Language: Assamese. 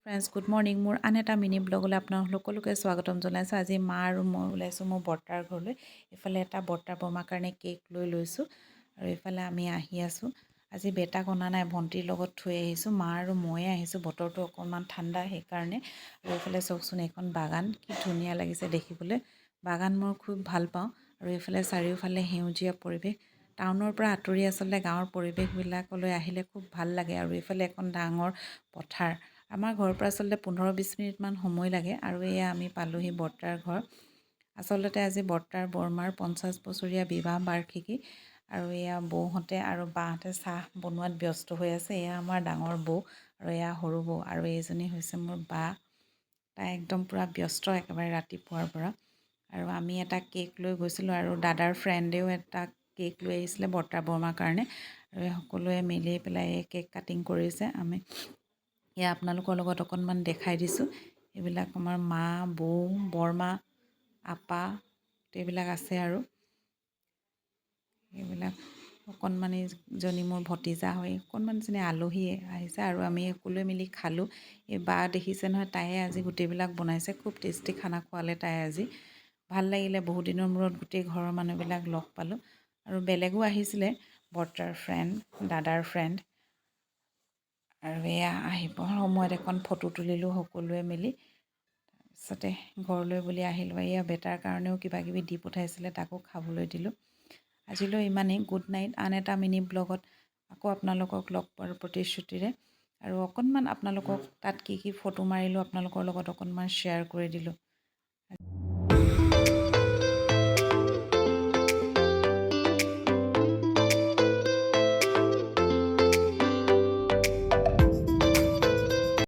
ফ্ৰেণ্ডছ গুড মৰ্ণিং মোৰ আন এটা মিনি ব্লগলৈ আপোনাক সকলোকে স্বাগতম জনাইছোঁ। আজি মা আৰু মই ওলাইছোঁ মোৰ বৰ্তাৰ ঘৰলৈ। এইফালে এটা বৰ্তাৰ বৰ্মাৰ কাৰণে কেক লৈ লৈছোঁ আৰু এইফালে আমি আহি আছোঁ। আজি বেটাক অনা নাই, ভণ্টিৰ লগত থৈ আহিছোঁ। মা আৰু ময়ে আহিছোঁ, বতৰটো অকণমান ঠাণ্ডা সেইকাৰণে। আৰু এইফালে চাওকচোন, এইখন বাগান কি ধুনীয়া লাগিছে দেখিবলৈ। বাগান মই খুব ভাল পাওঁ আৰু এইফালে চাৰিওফালে সেউজীয়া পৰিৱেশ। টাউনৰ পৰা আঁতৰি আচলতে গাঁৱৰ পৰিৱেশবিলাকলৈ আহিলে খুব ভাল লাগে। আৰু এইফালে এখন ডাঙৰ পথাৰ। আমাৰ ঘৰৰ পৰা আচলতে 15-20 মিনিটমান সময় লাগে। আৰু এয়া আমি পালোহি বৰ্তাৰ ঘৰ। আচলতে আজি বৰ্তাৰ বৰমাৰ 50 বছৰীয়া বিবাহ বাৰ্ষিকী। আৰু এয়া বৌহঁতে আৰু বাহঁতে চাহ বনোৱাত ব্যস্ত হৈ আছে। এয়া আমাৰ ডাঙৰ বৌ আৰু এয়া সৰু বৌ, আৰু এইজনী হৈছে মোৰ বা। তাই একদম পূৰা ব্যস্ত একেবাৰে ৰাতিপুৱাৰ পৰা। আৰু আমি এটা কেক লৈ গৈছিলোঁ আৰু দাদাৰ ফ্ৰেণ্ডেও এটা কেক লৈ আহিছিলে বৰ্তাৰ বৰমাৰ কাৰণে। আৰু সকলোৱে মিলি পেলাই এই কেক কাটিং কৰিছে। আমি এয়া আপোনালোকৰ লগত অকণমান দেখাই দিছোঁ। এইবিলাক আমাৰ মা, বৌ, বৰমা, আপা এইবিলাক আছে। আৰু এইবিলাক অকণমানিজনী মোৰ ভতিজা হয়, অকণমানিজনী আলহী আহিছে। আৰু আমি সকলোৱে মিলি খালোঁ। এই বা দেখিছে নহয়, তাইয়ে আজি গোটেইবিলাক বনাইছে। খুব টেষ্টি খানা খোৱালে তাই আজি। ভাল লাগিলে, বহুত দিনৰ মূৰত গোটেই ঘৰৰ মানুহবিলাক লগ পালোঁ। আৰু বেলেগো আহিছিলে, বৰ্তাৰ ফ্ৰেণ্ড, দাদাৰ ফ্ৰেণ্ড। আৰু এয়া আহিবৰ সময়ত এখন ফটো তুলিলোঁ সকলোৱে মিলি। তাৰপিছতে ঘৰলৈ বুলি আহিলোঁ। এয়া বেটাৰ কাৰণেও কিবাকিবি দি পঠাইছিলে, তাকো খাবলৈ দিলোঁ। আজিলৈ ইমানেই। Good night. আন এটা মিনি ব্লগত আকৌ আপোনালোকক লগ পোৱাৰ প্ৰতিশ্ৰুতিৰে। আৰু অকণমান আপোনালোকক তাত কি কি ফটো মাৰিলোঁ আপোনালোকৰ লগত অকণমান শ্বেয়াৰ কৰি দিলোঁ।